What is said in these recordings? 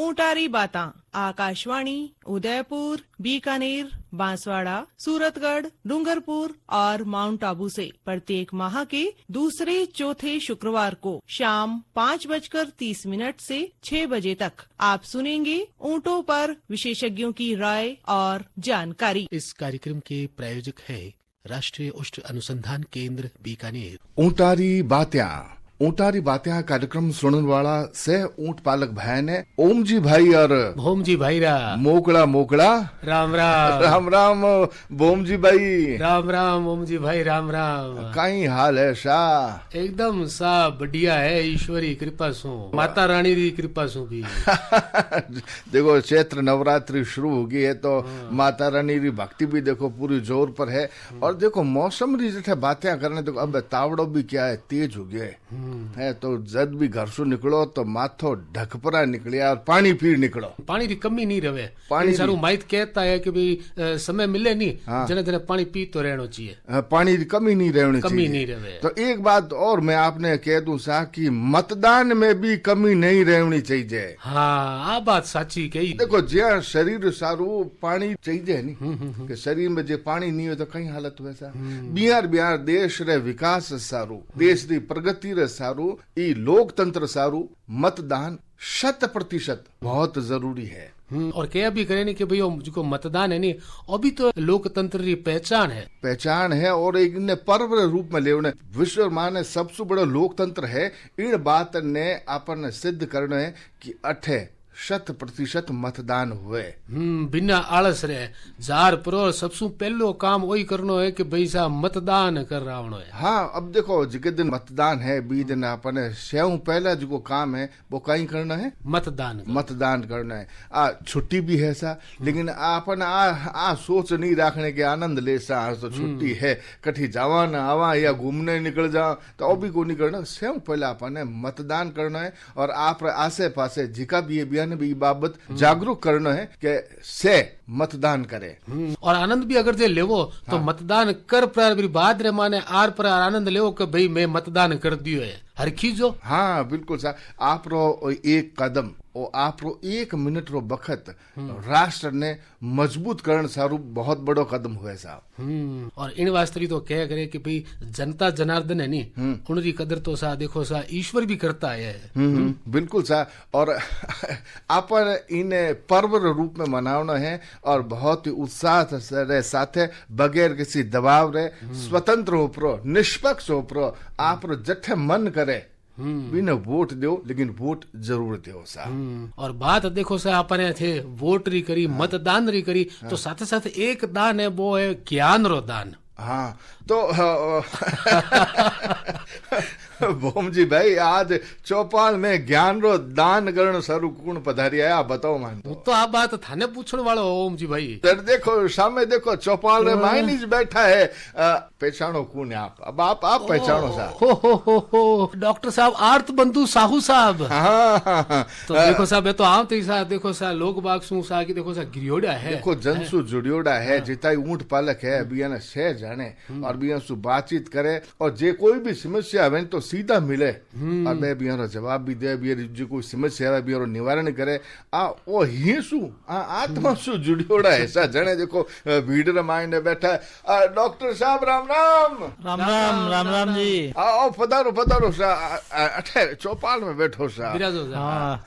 ऊंटारी बातां आकाशवाणी उदयपुर, बीकानेर, बांसवाड़ा, सूरतगढ़, डूंगरपुर और माउंट आबू से प्रत्येक माह के दूसरे चौथे शुक्रवार को शाम 5:30 से 6 बजे तक आप सुनेंगे ऊंटों पर विशेषज्ञों की राय और जानकारी। इस कार्यक्रम के प्रायोजक है राष्ट्रीय उष्ण अनुसंधान केंद्र बीकानेर। ऊंटारी बात्या कार्यक्रम सुनने वाला से ऊंट पालक भाई ने ओम जी भाई और भोम जी भाई रा मोकड़ा राम राम राम राम बोम जी भाई राम राम ओम जी भाई राम राम। कई हाल है शाह? एकदम सा बढ़िया है, ईश्वरी कृपा सु, माता रानी री कृपा सु भी। देखो चैत्र नवरात्रि शुरू हो गई है तो माता रानी री भक्ति भी देखो पूरी जोर पर है। और देखो मौसम री जैसे बातें करने देखो अब तावड़ो भी क्या है तेज हो गया है तो जद भी घर से निकलो तो माथो ढकपरा निकलिया और पानी पी निकलो। पानी की कमी नहीं रहे। पानी सारू माइट कहता है कि भाई समय मिले नहीं जने जने पानी पी तो रहना चाहिए। पानी की कमी नहीं रहनी चाहिए। नहीं रहे। तो एक बात और मैं आपने कह दूं सा कि मतदान में भी कमी नहीं रहनी चाहिए। हाँ आ बात साची कही। देखो ज्या शरीर सारू पानी चाहिए नहीं कि शरीर में जे पानी नहीं हो तो कई हालत वैसा बिहार देश रे विकास सारू, देश की प्रगति रे सारू, ई लोकतंत्र सारू मतदान 100% बहुत जरूरी है। और क्या भी करे नहीं कि भाई जो मतदान है नहीं अभी तो लोकतंत्र की पहचान है और एक ने पर्व रूप में लेवने विश्व माने सबसे बड़ा लोकतंत्र है। इन बात ने अपन सिद्ध करना है कि 100% मतदान हुए बिना आलस रे जार पर सबसे पहलो काम वही करनो है कि भाई साहब मतदान कर रहा है। हाँ अब देखो जिके दिन मतदान है 20 दिन अपने सेव पहला जो काम है वो कहीं करना है मतदान करना है। छुट्टी भी है सा लेकिन अपन आ सोच नहीं रखने के आनंद ले सा तो छुट्टी है कठी जावा ना आवा या घूमने निकल जाओ तो भी को नहीं करना। सेव पहला अपन मतदान करना है और आप आसे पासे जिका भी भी बाबत जागरूक करना है कि से मतदान करे और आनंद भी अगर जे लेवो तो मतदान कर पर बाद रे माने आर पर आनंद लेवो कि भाई मैं मतदान कर दियो है हर खीजो। हाँ बिल्कुल सा आप रो एक कदम और आप रो 1 मिनट रो बखत राष्ट्र ने मजबूत करण सारू बहुत बड़ो कदम हुए साहब। और इन वास्ते तो क्या करे कि भाई जनता जनार्दन है नी उनकी कदर तो सा देखो सा ईश्वर भी करता है। बिल्कुल सा और अपन इन पर्व रूप में मनाना है और बहुत ही उत्साह रे साथे बगैर किसी दबाव रे स्वतंत्र होपरो निष्पक्ष होपरो आप रो जठे मन करे बिना वोट दो लेकिन वोट जरूर दो सा। और बात देखो सा अपने थे वोट री करी मतदान री करी तो साथ साथ एक दान है वो है ज्ञान रो दान। हाँ तो भोम जी भाई आज चौपाल में ज्ञान रो दान करण सारू कौन पधारी आया बताओ मान तो आप बात थाने पूछने वालो ओम जी भाई। तर देखो सामने देखो चौपाल में माइनीज बैठा है पहचानो कौन है आप? अब आप पहचानो साहब। हो डॉक्टर साहब आर्त बंधु साहू साहब। हाँ तो देखो साहब ये तो आप सा देखो सा लोग बाग सु सा की देखो सा गिरियोड़ा है देखो जनसु जुड़ियोड़ा है जिता ऊंट पालक है अभी ना शह जाने और भी सु बातचीत करे और जे कोई भी समस्या है तो सीधा मिले और मैं भी जवाब भी दे भी जो कोई समस्या है भी निवारण करे ओ ही सु आत्मा सु जुड़ियोड़ा ऐसा जने देखो भीड़ माइंड बैठा है डॉक्टर साहब राम राम जी आओ पधारो सा अठे चौपाल में बैठो सा।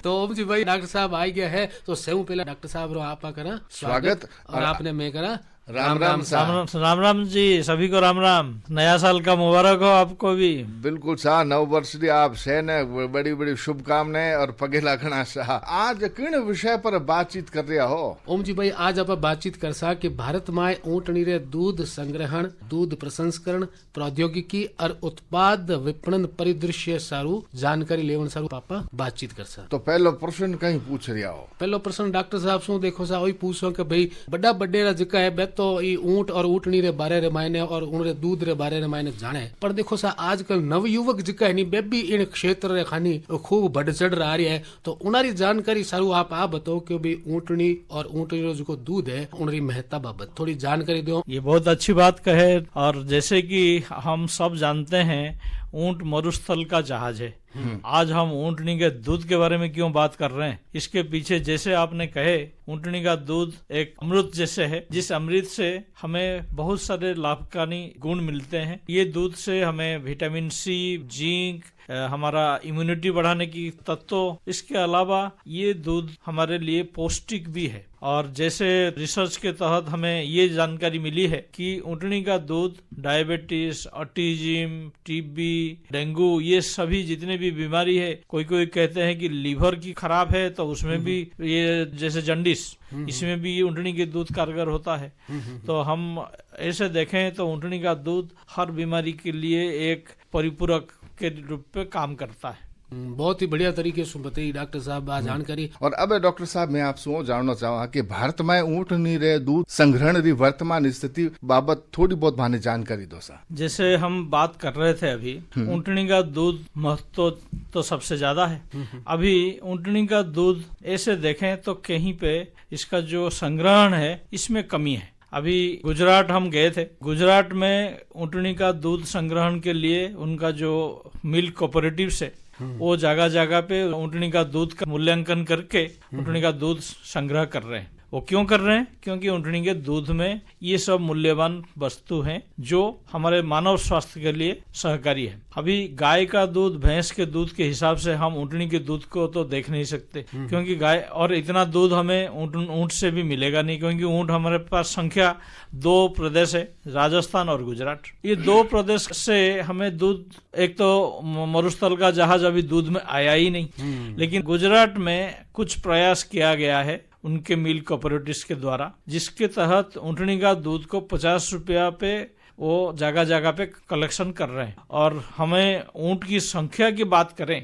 तो ओम जी भाई डॉक्टर साहब आ गया है तो सेव पहला डॉक्टर साहब रो आपा करा स्वागत और आपने मैं करा राम जी सभी को राम। नया साल का मुबारक हो आपको भी। बिल्कुल सा नव वर्ष की आप से ने बड़ी बड़ी शुभकामनाएं और पगे लागना सा। आज किन विषय पर बातचीत कर रहा हो ओम जी भाई? आज आप बातचीत कर सा कि भारत में ऊँटनी रे दूध संग्रहण दूध प्रसंस्करण प्रौद्योगिकी और उत्पाद विपणन परिदृश्य सारू जानकारी लेवन सारू पापा बातचीत कर सा। तो पहलो प्रश्न कहीं पूछ रहा हो? पहलो प्रश्न डॉक्टर साहब सु देखो सा वही पूछो कि भाई बड़ा बड़ेरा जिका है तो ये ऊंट और ऊँटनी रे बारे रे मायने और उनरे दूध रे बारे रे मायने जाने पर देखो सा आजकल नव युवक जिका है नी बेबी इन क्षेत्र रे खानी खूब बढ़ चढ़ रहा है तो उनारी जानकारी सारू आप बताओ कि भाई ऊँटनी और ऊँटनी रो जो दूध है उनरी महत्ता बाबत थोड़ी जानकारी दो। ये बहुत अच्छी बात कहे और जैसे कि हम सब जानते हैं ऊंट मरुस्थल का जहाज है आज हम ऊँटनी के दूध के बारे में क्यों बात कर रहे हैं, इसके पीछे जैसे आपने कहे ऊँटनी का दूध एक अमृत जैसे है, जिस अमृत से हमें बहुत सारे लाभकारी गुण मिलते हैं। ये दूध से हमें विटामिन सी, जिंक, हमारा इम्यूनिटी बढ़ाने की तत्व, इसके अलावा ये दूध हमारे लिए पौष्टिक भी है। और जैसे रिसर्च के तहत हमें ये जानकारी मिली है कि ऊँटनी का दूध डायबिटीज, ऑटिज्म, टीबी, डेंगू, ये सभी जितने भी बीमारी है, कोई कहते हैं कि लीवर की खराब है तो उसमें भी ये, जैसे जंडिस, इसमें भी ये ऊँटनी के दूध कारगर होता है। तो हम ऐसे देखें तो ऊँटनी का दूध हर बीमारी के लिए एक परिपूरक के रूप में काम करता है। बहुत ही बढ़िया तरीके से बताई डॉक्टर साहब आ जानकारी। और अब डॉक्टर साहब मैं आपसे जानना चाहूँगा कि भारत में ऊँटनी रे दूध संग्रहण की वर्तमान स्थिति बाबत थोड़ी बहुत माने जानकारी दो सा। जैसे हम बात कर रहे थे अभी, ऊँटनी का दूध महत्व तो सबसे ज्यादा है। अभी ऊँटनी का दूध ऐसे देखें तो कहीं पे इसका जो संग्रहण है इसमें कमी है। अभी गुजरात हम गए थे, गुजरात में ऊँटनी का दूध संग्रहण के लिए उनका जो मिल्क कोऑपरेटिव है वो जगह जगह पे ऊँटनी का दूध का मूल्यांकन करके ऊँटनी का दूध संग्रह कर रहे हैं। वो क्यों कर रहे हैं? क्योंकि ऊँटनी के दूध में ये सब मूल्यवान वस्तु हैं जो हमारे मानव स्वास्थ्य के लिए सहकारी है। अभी गाय का दूध, भैंस के दूध के हिसाब से हम ऊँटनी के दूध को तो देख नहीं सकते, क्योंकि गाय और इतना दूध हमें ऊँट से भी मिलेगा नहीं, क्योंकि ऊँट हमारे पास संख्या 2 प्रदेश है, राजस्थान और गुजरात। ये 2 प्रदेश से हमें दूध, एक तो मरुस्थल का जहाज अभी दूध में आया ही नहीं, लेकिन गुजरात में कुछ प्रयास किया गया है उनके मिल्क कोऑपरेटिव्स के द्वारा, जिसके तहत ऊँटनी का दूध को 50 रुपया पे वो जगह जगह पे कलेक्शन कर रहे हैं। और हमें ऊँट की संख्या की बात करें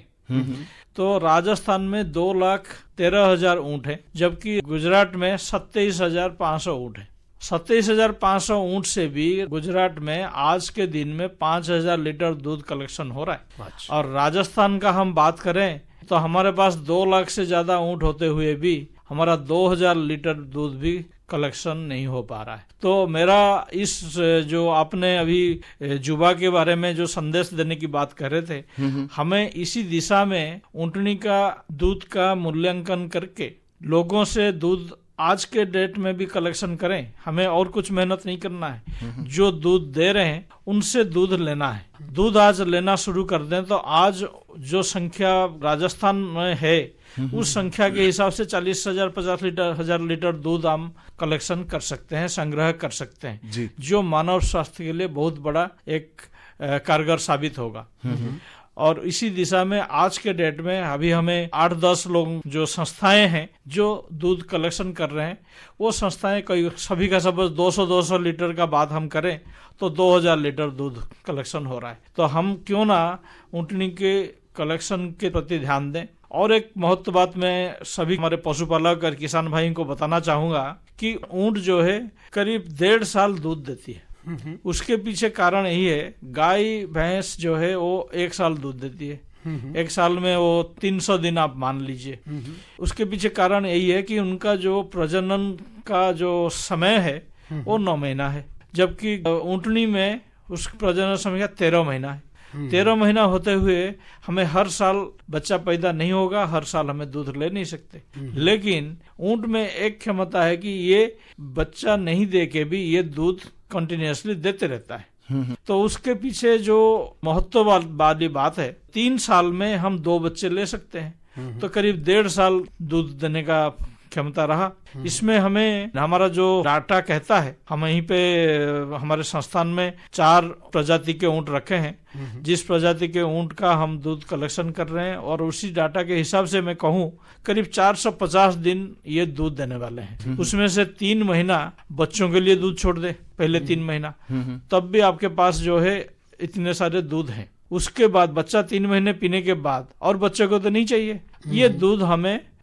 तो राजस्थान में 2,13,000 ऊँट है, जबकि गुजरात में 27,500 ऊँट है। 27,500 ऊँट से भी गुजरात में आज के दिन में 5,000 लीटर दूध कलेक्शन हो रहा है। और राजस्थान का हम बात करें तो हमारे पास 2 लाख से ज्यादा ऊँट होते हुए भी हमारा 2,000 लीटर दूध भी कलेक्शन नहीं हो पा रहा है। तो मेरा इस, जो आपने अभी जुबा के बारे में जो संदेश देने की बात कर रहे थे, हमें इसी दिशा में ऊँटनी का दूध का मूल्यांकन करके लोगों से दूध आज के डेट में भी कलेक्शन करें। हमें और कुछ मेहनत नहीं करना है, जो दूध दे रहे हैं उनसे दूध लेना है। दूध आज लेना शुरू कर दें तो आज जो संख्या राजस्थान में है उस संख्या के हिसाब से 40,000 50,000 लीटर दूध हम कलेक्शन कर सकते हैं, संग्रह कर सकते हैं, जो मानव स्वास्थ्य के लिए बहुत बड़ा एक कारगर साबित होगा। और इसी दिशा में आज के डेट में अभी हमें 8-10 लोग जो संस्थाएं हैं जो दूध कलेक्शन कर रहे हैं, वो संस्थाएं कई सभी का सब 200-200 लीटर का बात हम करें तो 2,000 लीटर दूध कलेक्शन हो रहा है। तो हम क्यों ना ऊँटनी के कलेक्शन के प्रति ध्यान दें। और एक महत्व बात मैं सभी हमारे पशुपालक और किसान भाई को बताना चाहूंगा कि ऊँट जो है करीब 1.5 साल दूध देती है। उसके पीछे कारण यही है, गाय भैंस जो है वो 1 साल दूध देती है, 1 साल में वो 300 दिन आप मान लीजिए। उसके पीछे कारण यही है कि उनका जो प्रजनन का जो समय है वो 9 महीना है, जबकि ऊँटनी में उस प्रजनन समय का 13 महीना है। 13 महीना होते हुए हमें हर साल बच्चा पैदा नहीं होगा, हर साल हमें दूध ले नहीं सकते। लेकिन ऊँट में एक क्षमता है कि ये बच्चा नहीं दे के भी ये दूध कंटिन्यूअसली देते रहता है। तो उसके पीछे जो महत्व वाली बात है, 3 साल में हम 2 बच्चे ले सकते हैं, तो करीब 1.5 साल दूध देने का क्षमता रहा। इसमें हमें हमारा जो डाटा कहता है, हम यहीं पे हमारे संस्थान में 4 प्रजाति के ऊँट रखे हैं, जिस प्रजाति के ऊँट का हम दूध कलेक्शन कर रहे हैं, और उसी डाटा के हिसाब से मैं कहूँ करीब 450 दिन ये दूध देने वाले हैं। उसमें से 3 महीना बच्चों के लिए दूध छोड़ दे, पहले 3 महीना, तब भी आपके पास जो है इतने सारे दूध हैं। उसके बाद बच्चा 3 महीने पीने के बाद, और बच्चे को तो नहीं चाहिए, ये दूध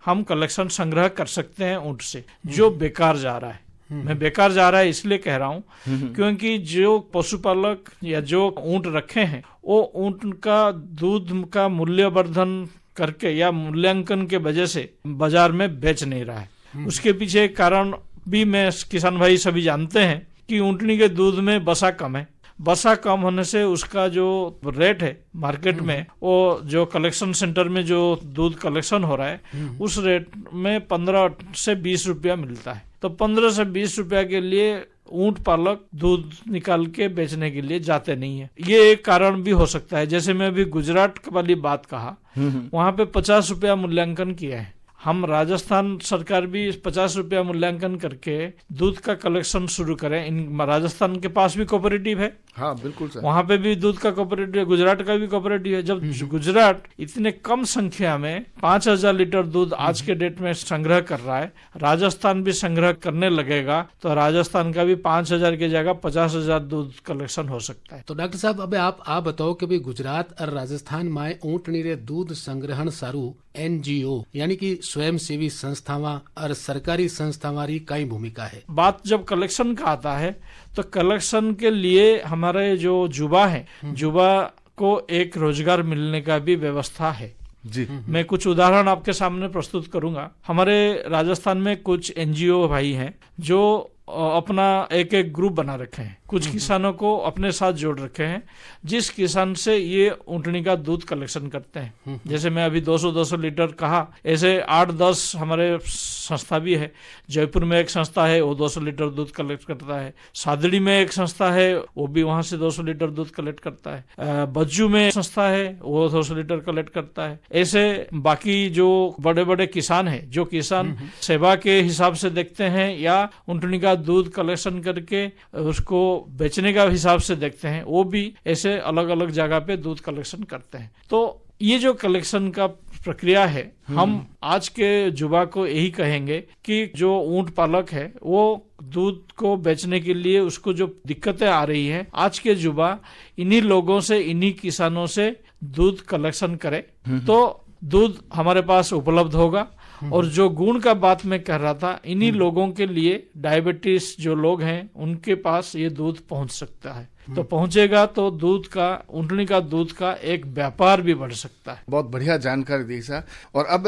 हम कलेक्शन संग्रह कर सकते हैं ऊँट से, जो बेकार जा रहा है। मैं बेकार जा रहा है इसलिए कह रहा हूँ क्योंकि जो पशुपालक या जो ऊँट रखे हैं वो ऊँट का दूध का मूल्यवर्धन करके या मूल्यांकन के वजह से बाजार में बेच नहीं रहा है। उसके पीछे कारण भी मैं किसान भाई सभी जानते हैं कि ऊँटनी के दूध में वसा कम है, बसा कम होने से उसका जो रेट है मार्केट में, वो जो कलेक्शन सेंटर में जो दूध कलेक्शन हो रहा है उस रेट में 15 से 20 रुपया मिलता है। तो 15 से 20 रुपया के लिए ऊंट पालक दूध निकाल के बेचने के लिए जाते नहीं है। ये एक कारण भी हो सकता है। जैसे मैं अभी गुजरात वाली बात कहा, वहां पे 50 रुपया मूल्यांकन किया है। हम राजस्थान सरकार भी 50 रुपया मूल्यांकन करके दूध का कलेक्शन शुरू करें। इन राजस्थान के पास भी कोऑपरेटिव है, हाँ बिल्कुल सर, वहां पे भी दूध का कोऑपरेटिव है, गुजरात का भी कोऑपरेटिव है। जब गुजरात इतने कम संख्या में 5000 लीटर दूध आज के डेट में संग्रह कर रहा है, राजस्थान भी संग्रह करने लगेगा तो राजस्थान का भी 5000 की जगह 50,000 दूध कलेक्शन हो सकता है। तो डॉक्टर साहब अब आप बताओ कि भाई गुजरात और राजस्थान में ऊँटनी रे दूध संग्रहण सारू NGO यानी कि स्वयं सेवी संस्थावां और सरकारी संस्थावां री कई भूमिका है। बात जब कलेक्शन का आता है तो कलेक्शन के लिए हमारे जो युवा है, युवा को एक रोजगार मिलने का भी व्यवस्था है जी। मैं कुछ उदाहरण आपके सामने प्रस्तुत करूंगा। हमारे राजस्थान में कुछ NGO भाई हैं जो अपना एक एक ग्रुप बना रखे हैं, कुछ किसानों को अपने साथ जोड़ रखे हैं, जिस किसान से ये ऊँटनी का दूध कलेक्शन करते हैं। जैसे मैं अभी 200-200 लीटर कहा, ऐसे 8-10 हमारे संस्था भी है। जयपुर में एक संस्था है, वो 200 लीटर दूध कलेक्ट करता है। सादड़ी में एक संस्था है, वो भी वहां से 200 लीटर दूध कलेक्ट करता है। बज्जू में एक संस्था है, वो 200 लीटर कलेक्ट करता है। ऐसे बाकी जो बड़े बड़े किसान हैं, जो किसान सेवा के हिसाब से देखते हैं या ऊँटनी का दूध कलेक्शन करके उसको बेचने का हिसाब से देखते हैं, वो भी ऐसे अलग अलग जगह पे दूध कलेक्शन करते हैं। तो ये जो कलेक्शन का प्रक्रिया है, हम आज के युवा को यही कहेंगे कि जो ऊंट पालक है वो दूध को बेचने के लिए उसको जो दिक्कतें आ रही है, आज के युवा इन्हीं लोगों से, इन्हीं किसानों से दूध कलेक्शन करे तो दूध हमारे पास उपलब्ध होगा। और जो गुण का बात मैं कह रहा था, इन्हीं लोगों के लिए डायबिटीज जो लोग हैं उनके पास ये दूध पहुंच सकता है। तो पहुंचेगा तो दूध का, ऊँटनी का दूध का एक व्यापार भी बढ़ सकता है। बहुत बढ़िया जानकारी दी सर। और अब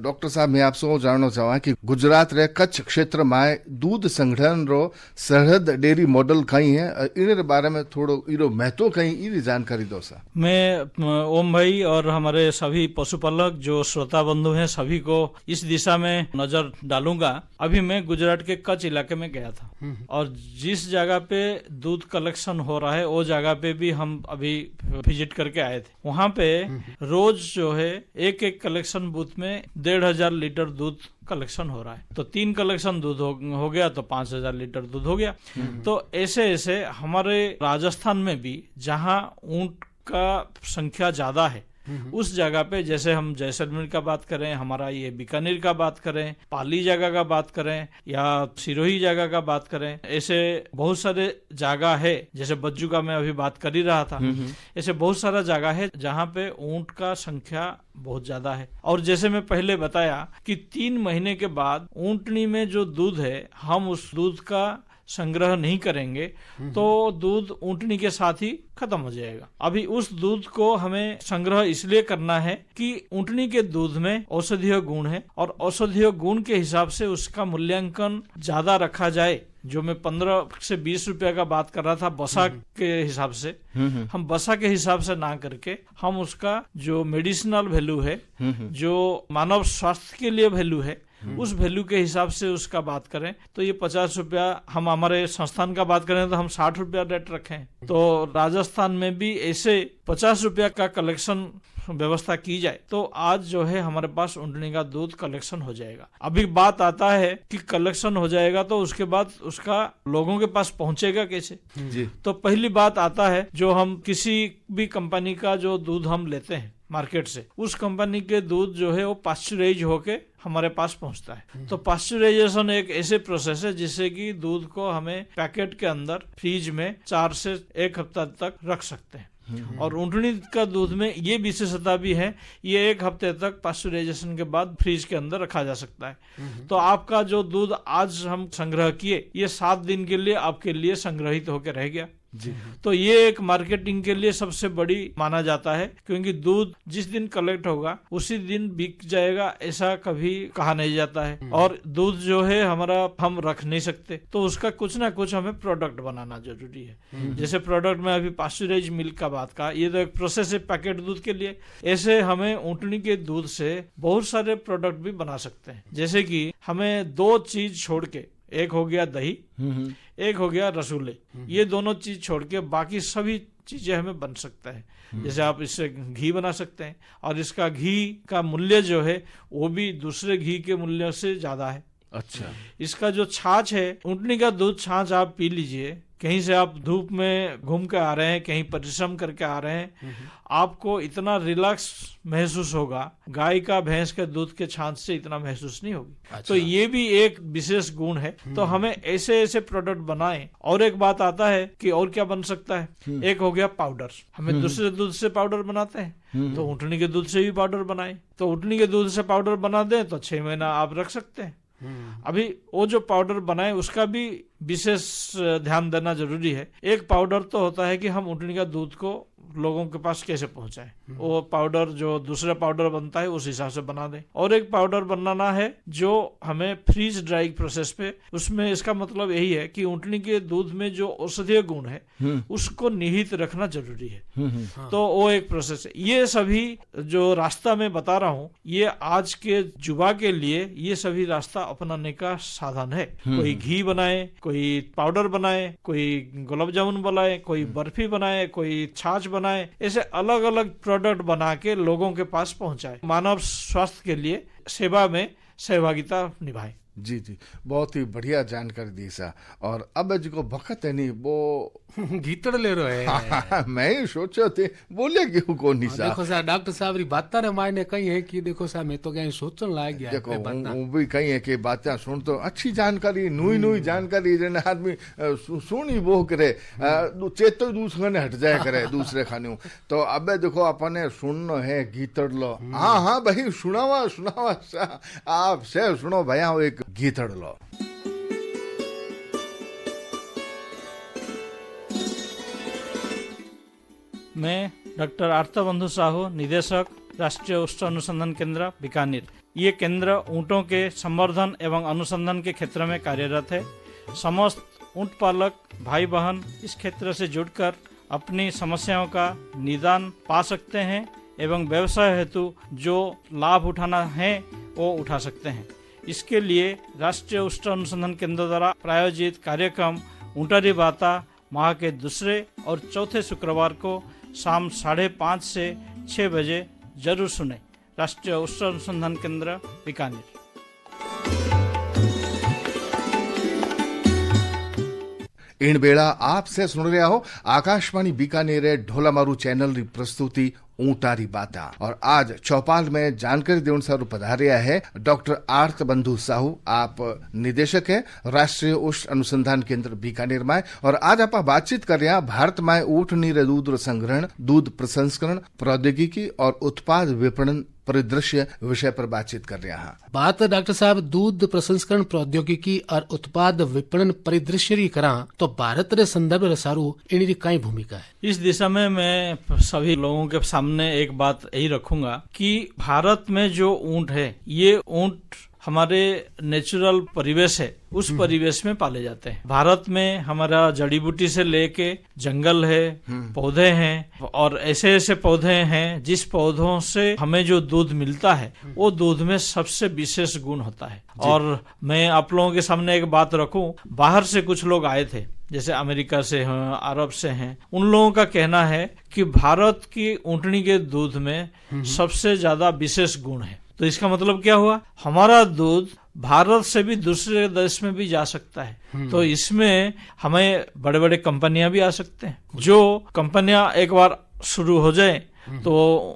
डॉक्टर साहब मैं आपसे जानना चाहूँ कि गुजरात रे कच्छ क्षेत्र में दूध संग्रहण रो सरहद डेयरी मॉडल कई है, इन बारे में थोड़ो इरो महत्व कई इरी जानकारी दो सर। मैं ओम भाई और हमारे सभी पशुपालक जो श्रोता बंधु हैं सभी को इस दिशा में नजर डालूंगा। अभी मैं गुजरात के कच्छ इलाके में गया था और जिस जगह पे दूध कलेक्शन हो रहा है वो जगह पे भी हम अभी विजिट करके आए थे। वहां पे रोज जो है एक एक कलेक्शन बूथ में 1,500 लीटर दूध कलेक्शन हो रहा है। तो 3 कलेक्शन दूध हो गया तो 5,000 लीटर दूध हो गया। तो ऐसे ऐसे हमारे राजस्थान में भी जहां ऊंट का संख्या ज्यादा है उस जगह पे, जैसे हम जैसलमेर का बात करें, हमारा ये बीकानेर का बात करें, पाली जगह का बात करें या सिरोही जगह का बात करें, ऐसे बहुत सारे जगह है। जैसे बज्जू का मैं अभी बात कर ही रहा था, ऐसे बहुत सारा जगह है जहाँ पे ऊंट का संख्या बहुत ज्यादा है। और जैसे मैं पहले बताया कि 3 महीने के बाद ऊंटनी में जो दूध है, हम उस दूध का संग्रह नहीं करेंगे तो दूध ऊँटनी के साथ ही खत्म हो जाएगा। अभी उस दूध को हमें संग्रह इसलिए करना है कि ऊँटनी के दूध में औषधीय गुण है और औषधीय गुण के हिसाब से उसका मूल्यांकन ज्यादा रखा जाए। जो मैं 15 से 20 रुपया का बात कर रहा था बसा के हिसाब से, हम बसा के हिसाब से ना करके हम उसका जो मेडिसिनल वैल्यू है, जो मानव स्वास्थ्य के लिए वैल्यू है, उस वैल्यू के हिसाब से उसका बात करें तो ये 50 रुपया, हम हमारे संस्थान का बात करें तो हम 60 रुपया रेट रखें। तो राजस्थान में भी ऐसे 50 रुपया का कलेक्शन व्यवस्था की जाए तो आज जो है हमारे पास ऊँटनी का दूध कलेक्शन हो जाएगा। अभी बात आता है कि कलेक्शन हो जाएगा तो उसके बाद उसका लोगों के पास पहुंचेगा कैसे जी। तो पहली बात आता है, जो हम किसी भी कंपनी का जो दूध हम लेते हैं मार्केट से, उस कंपनी के दूध जो है वो पास्चराइज होके हमारे पास पहुंचता है। तो पास्चराइजेशन एक ऐसे प्रोसेस है जिससे कि दूध को हमें पैकेट के अंदर फ्रीज में 4 से 1 हफ्ता तक रख सकते हैं। और ऊँटनी का दूध में ये विशेषता भी है, ये 1 हफ्ते तक पास्चराइजेशन के बाद फ्रीज के अंदर रखा जा सकता है। तो आपका जो दूध आज हम संग्रह किए, ये 7 दिन के लिए आपके लिए संग्रहित होकर रह गया। जी। तो ये एक मार्केटिंग के लिए सबसे बड़ी माना जाता है, क्योंकि दूध जिस दिन कलेक्ट होगा उसी दिन बिक जाएगा ऐसा कभी कहा नहीं जाता है। और दूध जो है हमारा हम रख नहीं सकते, तो उसका कुछ ना कुछ हमें प्रोडक्ट बनाना जरूरी है। जैसे प्रोडक्ट में अभी पास्चुराइज मिल्क का बात कहा, ये तो एक प्रोसेस है पैकेट दूध के लिए। ऐसे हमें ऊँटनी के दूध से बहुत सारे प्रोडक्ट भी बना सकते हैं। जैसे कि हमें 2 चीज छोड़ के, एक हो गया दही, एक हो गया रसगुल्ले, ये दोनों चीज छोड़ के बाकी सभी चीजें हमें बन सकता है। जैसे आप इससे घी बना सकते हैं, और इसका घी का मूल्य जो है वो भी दूसरे घी के मूल्य से ज्यादा है। अच्छा। इसका जो छाछ है, ऊँटनी का दूध छाछ आप पी लीजिए, कहीं से आप धूप में घूम के आ रहे हैं, कहीं परिश्रम करके आ रहे हैं, आपको इतना रिलैक्स महसूस होगा, गाय का भैंस के दूध के छाछ से इतना महसूस नहीं होगी। अच्छा। तो ये भी एक विशेष गुण है। तो हमें ऐसे ऐसे प्रोडक्ट बनाएं। और एक बात आता है कि और क्या बन सकता है, एक हो गया पाउडर। हमें दूसरे दूध से पाउडर बनाते हैं, तो ऊँटनी के दूध से भी पाउडर बनाए। तो ऊँटनी के दूध से पाउडर बना दें तो 6 महीना आप रख सकते हैं। अभी वो जो पाउडर बनाए उसका भी विशेष ध्यान देना जरूरी है। एक पाउडर तो होता है कि हम ऊँटनी का दूध को लोगों के पास कैसे पहुंचाए, वो पाउडर जो दूसरा पाउडर बनता है उस हिसाब से बना दें। और एक पाउडर बनाना है जो हमें फ्रीज ड्राई प्रोसेस पे, उसमें इसका मतलब यही है कि ऊँटनी के दूध में जो औषधीय गुण है उसको निहित रखना जरूरी है। तो वो एक प्रोसेस है। ये सभी जो रास्ता मैं बता रहा हूँ, ये आज के युवा के लिए ये सभी रास्ता अपनाने का साधन है। कोई घी बनाए, कोई पाउडर बनाए, कोई गुलाब जामुन बनाए, कोई बर्फी बनाए, कोई छाछ बनाए, ऐसे अलग अलग प्रोडक्ट बना के लोगों के पास पहुंचाए, मानव स्वास्थ्य के लिए सेवा में सहभागिता निभाए। जी जी, बहुत ही बढ़िया जानकारी दी सा। और अब जो भक्त है नी वो गीतड़ ले रहे हैं। मैं ही सोचो थे बोले क्यों को नहीं सा। देखो सा डॉक्टर साहब री बातें रे मायने कही है कि देखो सा मैं तो कहीं सोचने लाग गया। देखो वो भी कही है कि बातें सुन तो अच्छी जानकारी, नुई जानकारी जन आदमी सुनी वो करे, चेतो दूसरे ने हट जाए करे दूसरे खाने। तो अब देखो अपने सुनना है गीतड़ लो। हाँ भाई सुनावा सा, आप से सुनो भैया एक गीतड़ लो। मैं डॉक्टर आर्तबंधु साहू, निदेशक राष्ट्रीय उष्ट अनुसंधान केंद्र बीकानेर। ये केंद्र ऊँटों के संवर्धन एवं अनुसंधान के क्षेत्र में कार्यरत है। समस्त ऊँट पालक भाई बहन इस क्षेत्र से जुड़कर अपनी समस्याओं का निदान पा सकते हैं एवं व्यवसाय हेतु जो लाभ उठाना है वो उठा सकते हैं। इसके लिए राष्ट्रीय उष्ट अनुसंधान केंद्र द्वारा प्रायोजित कार्यक्रम ऊँटारी बाता माह के दूसरे और चौथे शुक्रवार को शाम 5:30 से 6 बजे जरूर सुने। राष्ट्रीय उष्ट अनुसंधान केंद्र बीकानेर। इन बेड़ा आपसे सुन रहा हो आकाशवाणी बीकानेर ढोलामारू चैनल री प्रस्तुति ऊँटारी बाता। और आज चौपाल में जानकारी देने सारू पधारिया है डॉक्टर आर्तबंधु साहू। आप निदेशक है राष्ट्रीय उष्ट अनुसंधान केंद्र बीकानेर में। और आज आप बातचीत कर रहे हैं भारत में ऊँटनी रे दूध संग्रहण, दूध प्रसंस्करण प्रौद्योगिकी और उत्पाद विपणन परिदृश्य विषय पर बातचीत कर रहे हैं। बात डॉक्टर साहब दूध प्रसंस्करण प्रौद्योगिकी और उत्पाद विपणन परिदृश्य री करा तो भारत रे संदर्भ रे सारू इनकी कई भूमिका है। इस दिशा में मैं सभी लोगों के सामने एक बात यही रखूंगा कि भारत में जो ऊँट है, ये ऊँट हमारे नेचुरल परिवेश है, उस परिवेश में पाले जाते हैं। भारत में हमारा जड़ी बूटी से लेके जंगल है, पौधे हैं, और ऐसे ऐसे पौधे हैं जिस पौधों से हमें जो दूध मिलता है वो दूध में सबसे विशेष गुण होता है। और मैं आप लोगों के सामने एक बात रखूं, बाहर से कुछ लोग आए थे, जैसे अमेरिका से हैं, अरब से हैं, उन लोगों का कहना है कि भारत की ऊँटनी के दूध में सबसे ज्यादा विशेष गुण है। तो इसका मतलब क्या हुआ, हमारा दूध भारत से भी दूसरे देश में भी जा सकता है। तो इसमें हमें बड़े बड़े कंपनियां भी आ सकते हैं। जो कंपनियां एक बार शुरू हो जाए तो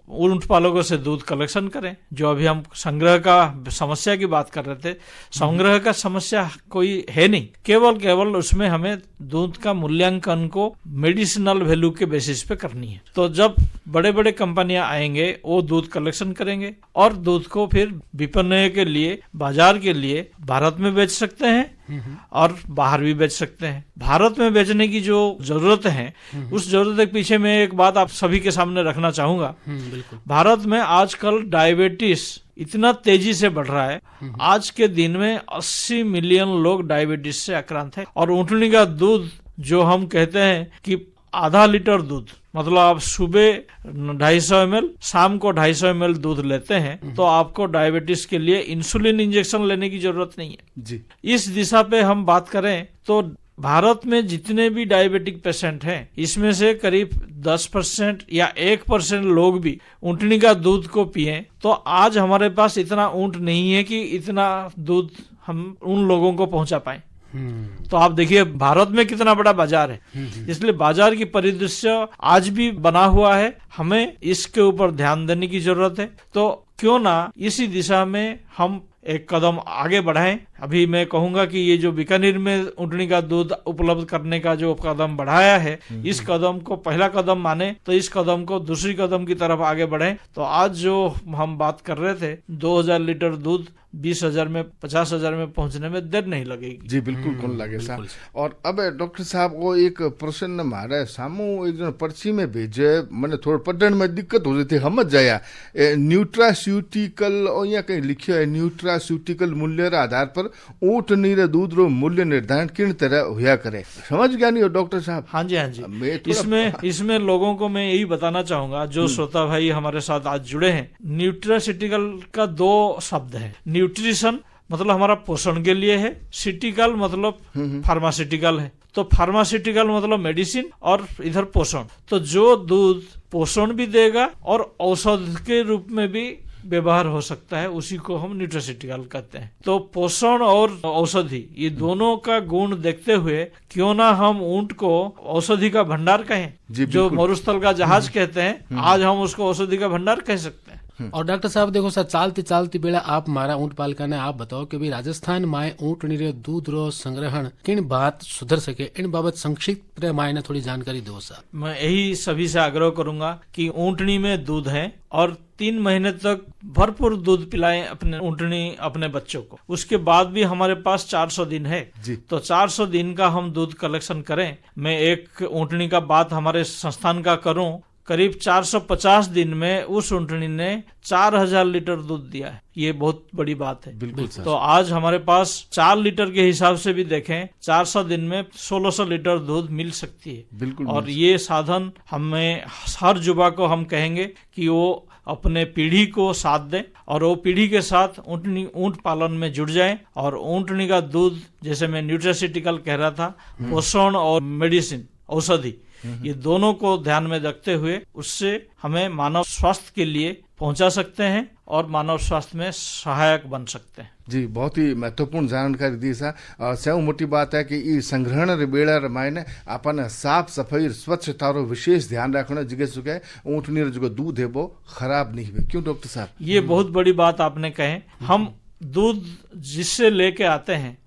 ऊँट पालकों से दूध कलेक्शन करें। जो अभी हम संग्रह का समस्या की बात कर रहे थे, संग्रह का समस्या कोई है नहीं, केवल उसमें हमें दूध का मूल्यांकन को मेडिसिनल वैल्यू के बेसिस पे करनी है। तो जब बड़े बड़े कंपनियां आएंगे वो दूध कलेक्शन करेंगे और दूध को फिर विपणन के लिए, बाजार के लिए भारत में बेच सकते हैं और बाहर भी बेच सकते हैं। भारत में बेचने की जो जरूरत है, उस जरूरत के पीछे मैं एक बात आप सभी के सामने रखना चाहूंगा। बिल्कुल। भारत में आजकल डायबिटीज इतना तेजी से बढ़ रहा है। आज के दिन में 80 मिलियन लोग डायबिटीज से आक्रांत है। और ऊँटनी का दूध जो हम कहते हैं कि आधा लीटर दूध, मतलब आप सुबह 250 ml, शाम को 250 ml दूध लेते हैं तो आपको डायबिटीज के लिए इंसुलिन इंजेक्शन लेने की जरूरत नहीं है जी। इस दिशा पे हम बात करें तो भारत में जितने भी डायबिटिक पेशेंट हैं, इसमें से करीब 10% या 1% लोग भी ऊँटनी का दूध को पिए तो आज हमारे पास इतना ऊँट नहीं है कि इतना दूध हम उन लोगों को पहुंचा पाए। तो आप देखिए भारत में कितना बड़ा बाजार है। इसलिए बाजार की परिदृश्य आज भी बना हुआ है, हमें इसके ऊपर ध्यान देने की जरूरत है। तो क्यों ना इसी दिशा में हम एक कदम आगे बढ़ाएं। अभी मैं कहूंगा कि ये जो बीकानेर में ऊँटनी का दूध उपलब्ध करने का जो कदम बढ़ाया है, इस कदम को पहला कदम माने तो इस कदम को दूसरी कदम की तरफ आगे बढ़ें। तो आज जो हम बात कर रहे थे 2000 लीटर दूध 20,000 में 50,000 में पहुंचने में देर नहीं लगेगी। जी बिल्कुल कौन लगे साहब। और अब डॉक्टर साहब वो एक प्रश्न मारे सामू एक जन पर्ची में भेजे, मैंने थोड़ा पढ़ने में दिक्कत हो रही थी, समझ जाया न्यूट्रास्यूटिकल और यहाँ कहीं लिखियो है न्यूट्रास्यूटिकल मूल्य रे आधार पर ऊँटनी रे दूध रो मूल्य निर्धारण किन तरह होया करे, समझ गया नहीं हो डॉक्टर साहब? हाँ जी, हाँ जी। इसमें लोगों को मैं यही बताना चाहूंगा जो श्रोता भाई हमारे साथ आज जुड़े हैं। न्यूट्रास्यूटिकल का 2 शब्द है। न्यूट्रिशन मतलब हमारा पोषण के लिए है, सिटिकल मतलब फार्मास्यूटिकल है। तो फार्मास्यूटिकल मतलब मेडिसिन और इधर पोषण। तो जो दूध पोषण भी देगा और औषध के रूप में भी व्यवहार हो सकता है, उसी को हम न्यूट्रास्यूटिकल कहते हैं। तो पोषण और औषधि ये दोनों का गुण देखते हुए क्यों ना हम ऊंट को औषधि का भंडार कहें, जो मरुस्थल का जहाज कहते हैं, आज हम उसको औषधि का भंडार कह सकते हैं। और डॉक्टर साहब देखो सर, चालती चालती बेड़ा आप मारा ऊँट पालका ने आप बताओ कि भाई राजस्थान माए ऊँटनी रे दूध रो संग्रहण किन बात सुधर सके, इन बाबत संक्षिप्त रे माए ने थोड़ी जानकारी दो सर। मैं यही सभी से आग्रह करूंगा कि ऊँटनी में दूध है और 3 महीने तक भरपूर दूध पिलाएं अपने ऊँटनी अपने बच्चों को। उसके बाद भी हमारे पास 400 दिन है तो 400 दिन का हम दूध कलेक्शन करें। मैं एक ऊँटनी का बात हमारे संस्थान का करूं, करीब 450 दिन में उस ऊँटनी ने 4000 लीटर दूध दिया है। ये बहुत बड़ी बात है। बिल्कुल। तो आज हमारे पास 4 लीटर के हिसाब से भी देखें 400 दिन में 1600 लीटर दूध मिल सकती है। बिल्कुल। और ये साधन हमें हर युवा को हम कहेंगे कि वो अपने पीढ़ी को साथ दें और वो पीढ़ी के साथ ऊँट पालन में जुड़ जाएं। और ऊँटनी का दूध, जैसे मैं न्यूट्रास्यूटिकल कह रहा था, पोषण और मेडिसिन औषधि, ये दोनों को ध्यान में रखते हुए उससे हमें मानव स्वास्थ्य के लिए पहुंचा सकते हैं और मानव स्वास्थ्य में सहायक बन सकते हैं। जी, बहुत ही महत्वपूर्ण जानकारी दी सा। सौ मोटी बात है कि ई संग्रहण रे बेड़ा रमायने अपन साफ सफाई स्वच्छता रो विशेष ध्यान रखना जिगे सुके ऊँटनी रो जो दूध है वो खराब नहीं हुए। क्यों डॉक्टर साहब? ये बहुत बड़ी बात आपने कहे। हम दूध जिससे लेके आते हैं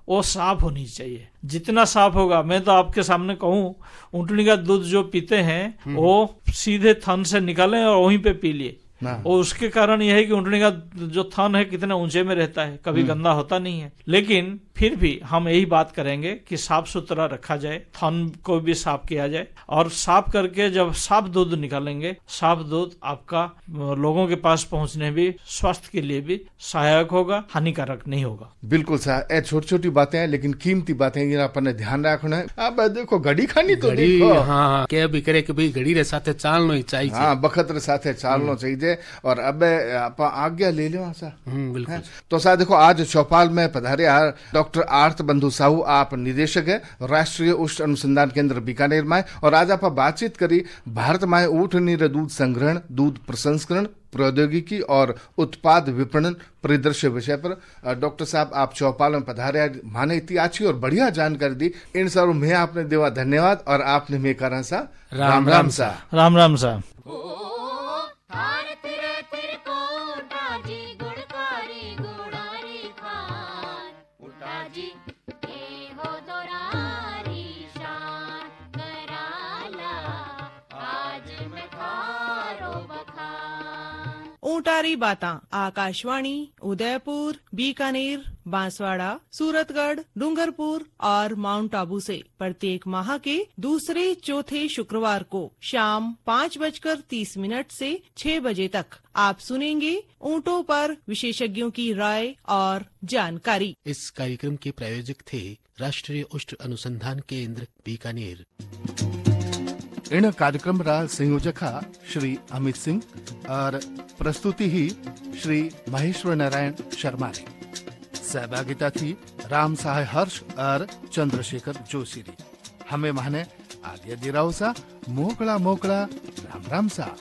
वो साफ होनी चाहिए। जितना साफ होगा, मैं तो आपके सामने कहूँ, ऊँटनी का दूध जो पीते हैं वो सीधे थन से निकालें और वहीं पे पी लिए। और उसके कारण यह है कि ऊँटनी का जो थन है कितने ऊंचे में रहता है, कभी गंदा होता नहीं है। लेकिन फिर भी हम यही बात करेंगे कि साफ सुथरा रखा जाए, थन को भी साफ किया जाए और साफ करके जब साफ दूध निकालेंगे, साफ दूध आपका लोगों के पास पहुंचने भी स्वास्थ्य के लिए भी सहायक होगा, हानिकारक नहीं होगा। बिल्कुल सर, ये छोटी छोटी बातें हैं लेकिन कीमती बातें हैं, अपन ने ध्यान रखना है। अब देखो घड़ी खानी तो देखो, हाँ क्या भी करे कि भाई घड़ी रे साथे चालनो ही चाहिए। हाँ, बखत रे साथे चालनो चाहिए। और अब आप आज्ञा ले लो सा। बिल्कुल। तो सर देखो, आज चौपाल में पधारे डॉक्टर आर्थ बंधु साहू, आप निदेशक है राष्ट्रीय उष्ण अनुसंधान केंद्र बीकानेर में, और आज आप बातचीत करी भारत में ऊँटनी रे दूध संग्रहण, दूध प्रसंस्करण प्रौद्योगिकी और उत्पाद विपणन परिदृश्य विषय पर। डॉक्टर साहब आप चौपाल में पधारे, माने इतनी अच्छी और बढ़िया जानकारी दी, इन सब में आपने देवा धन्यवाद। और आपने में करा सा राम राम सा। राम राम सा। ऊंटारी बातां आकाशवाणी उदयपुर, बीकानेर, बांसवाड़ा, सूरतगढ़, डूंगरपुर और माउंट आबू से प्रत्येक माह के दूसरे चौथे शुक्रवार को शाम 5:30 से 6 बजे तक आप सुनेंगे ऊँटों पर विशेषज्ञों की राय और जानकारी। इस कार्यक्रम के प्रायोजक थे राष्ट्रीय उष्ट अनुसंधान केंद्र बीकानेर। इन कार्यक्रम रा संयोजक श्री अमित सिंह और प्रस्तुति ही श्री महेश्वर नारायण शर्मा ने। सहभागिता थी राम सहाय हर्ष और चंद्रशेखर जोशी री। हमें माने आलिया जिराव सा मोकड़ा मोकड़ा राम राम सा।